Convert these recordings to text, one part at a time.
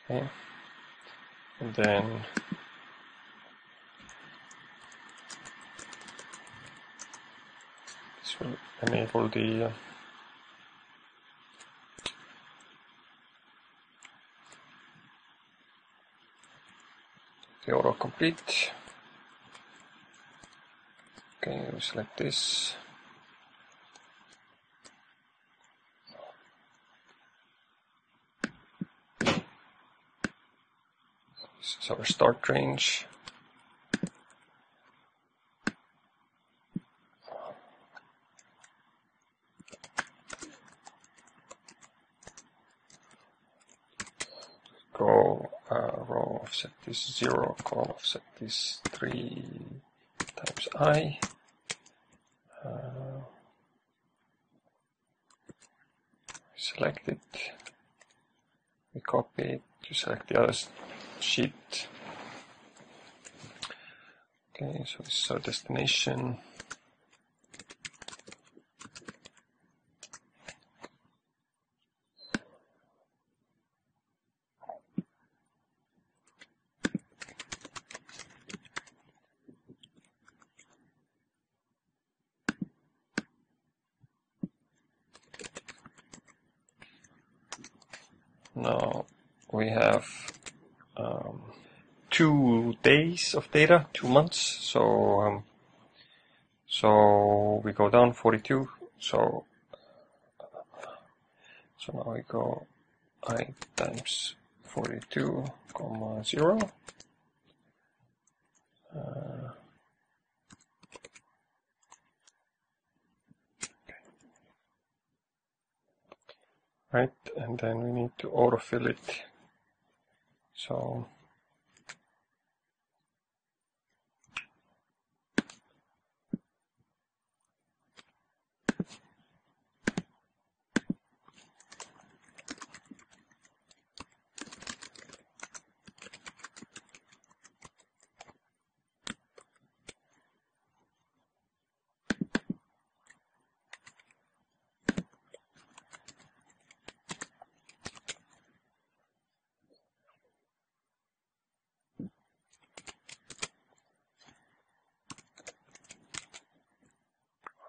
Okay, and then this will enable the autocomplete. Okay, we select this. This is our start range. Go row offset this 0, column offset this 3 times I. Select it. We copy it to select the other sheet. Okay, so this is our destination. Now we have 2 days of data, 2 months. So we go down 42. So now we go I times 42, 0. Right, and then we need to autofill it. So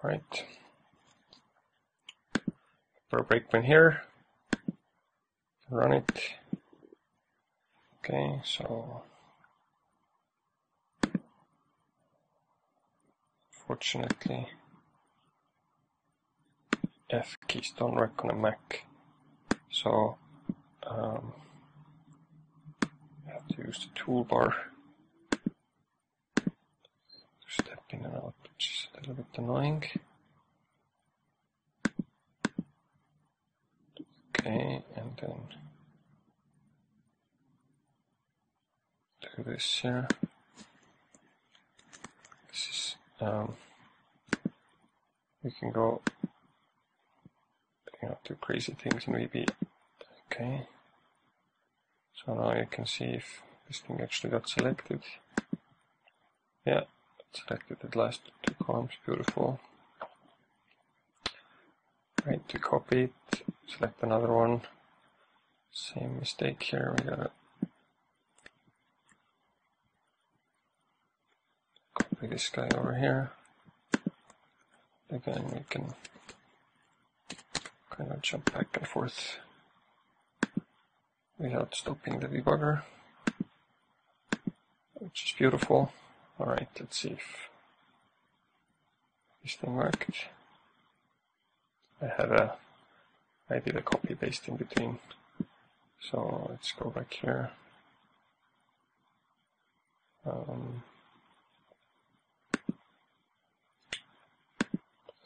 right, put a breakpoint here, run it. Okay, so fortunately F keys don't work on a Mac, so I have to use the toolbar to step in and out, which is a little bit annoying. Okay, and then do this here. This is we can go, do crazy things in VBA. Okay, so now you can see if this thing actually got selected. Yeah, it selected the last 2 columns. Beautiful. Right, we copy it, select another one. Same mistake here. We gotta copy this guy over here. Again, we can kind of jump back and forth without stopping the debugger, which is beautiful. Alright, let's see if this thing worked. I did a copy paste in between. So let's go back here.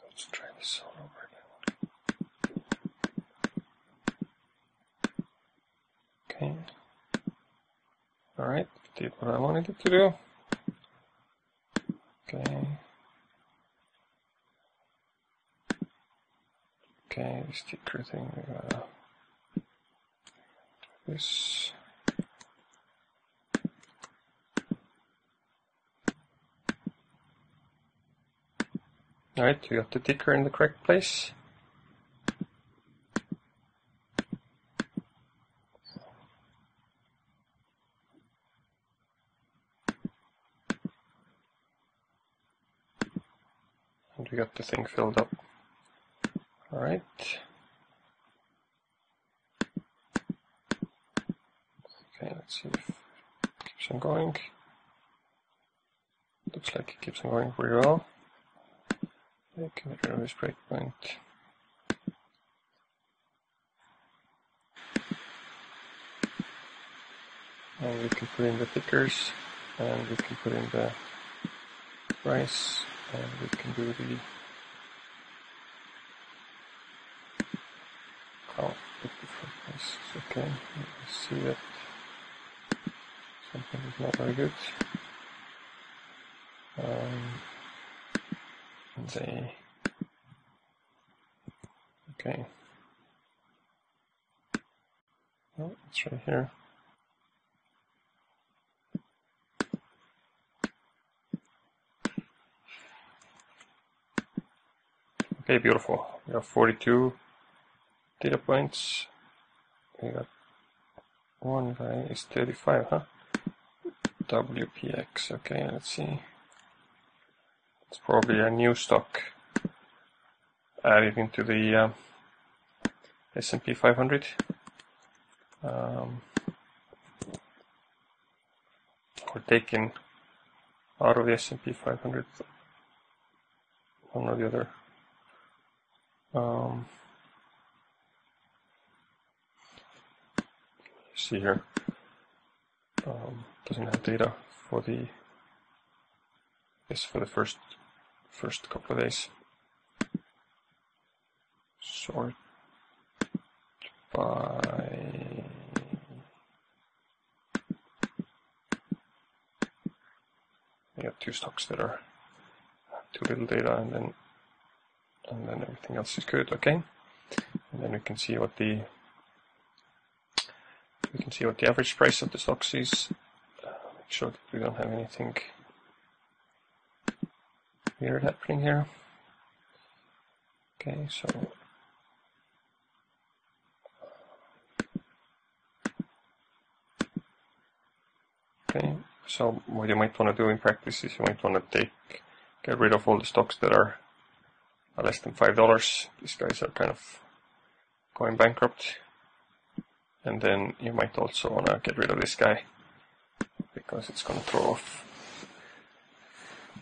Let's try this all over again. Okay. Alright, did what I wanted it to do. Okay. Okay, the sticker thing, we gotta do this. Alright, we got the ticker in the correct place. And we got the thing filled up. Alright. Okay, let's see if it keeps on going. Looks like it keeps on going pretty well. I can get rid of this breakpoint. And we can put in the tickers, and we can put in the price, and we can do the different prices. Okay, let's see that something is not very good. Okay. Oh, it's right here. Okay, beautiful. We have 42 data points. We got one guy is 35, huh? WPX. Okay, let's see. It's probably a new stock added into the S&P 500. Or taken out of the S&P 500, one or the other. See here, doesn't have data for the first couple of days. Sort by we have two stocks that are too little data, and then everything else is good. Okay, and then we can see what the average price of the stocks is. Make sure that we don't have anything weird happening here. Okay, so what you might want to do in practice is you might want to get rid of all the stocks that are less than $5. These guys are kind of going bankrupt. And then you might also want to get rid of this guy, because it's going to throw off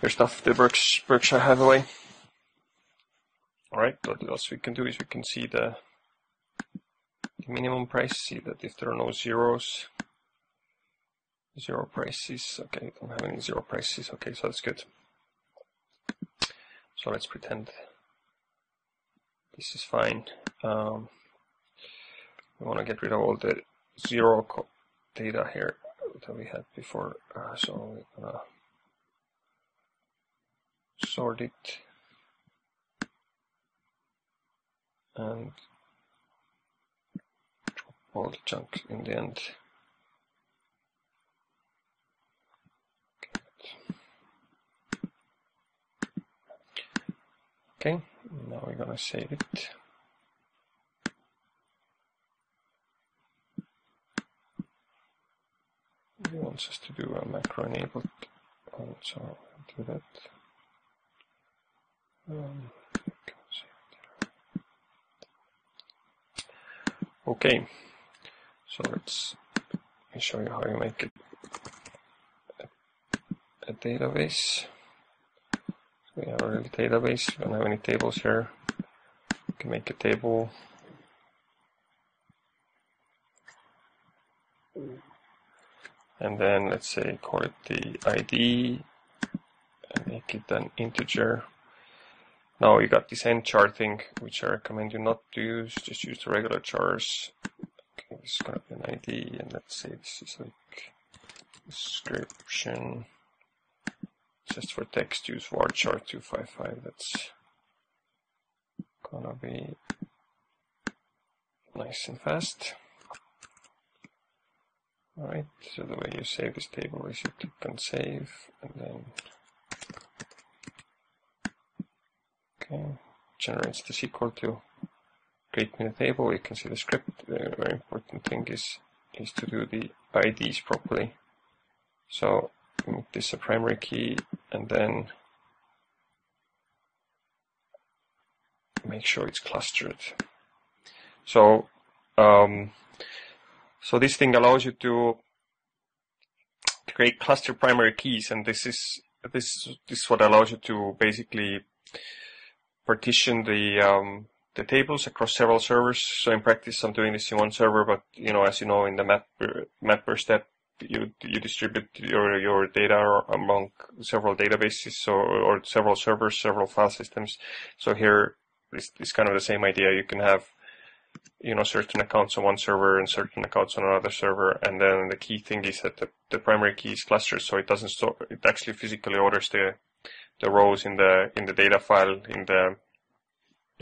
their stuff, the Berkshire Hathaway. Alright, what else we can do is we can see the minimum price, see that if there are no zero prices, okay, we don't have any zero prices, okay, so that's good. So let's pretend this is fine. We want to get rid of all the zero data here that we had before, so we're going to sort it and drop all the junk in the end. Okay, now we're going to save it. It wants us to do a macro enabled one, so I'll do that. Okay, so let me show you how you make it a database. So we have a real database. We don't have any tables here. We can make a table. And then let's say call it the ID and make it an integer. Now you got this end char thing, which I recommend you not to use. Just use the regular chars. Okay, this is gonna be an ID, and let's say this is like description. Just for text, use varchar 255. That's gonna be nice and fast. Alright, so the way you save this table is you click on save, and then generates the SQL to create me the table. You can see the script. The very important thing is to do the IDs properly. So make this a primary key, and then make sure it's clustered. So so this thing allows you to create cluster primary keys, and this is what allows you to basically partition the tables across several servers. So in practice, I'm doing this in one server, but as you know, in the mapper step, you distribute your data among several databases, or several servers, several file systems. So here it's kind of the same idea. You can have certain accounts on one server and certain accounts on another server, and then the key thing is that the primary key is clustered, so it doesn't store. It actually physically orders the rows in the data file in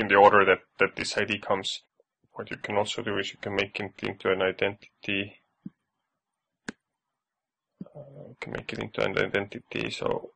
the order that this ID comes. What you can also do is you can make it into an identity. So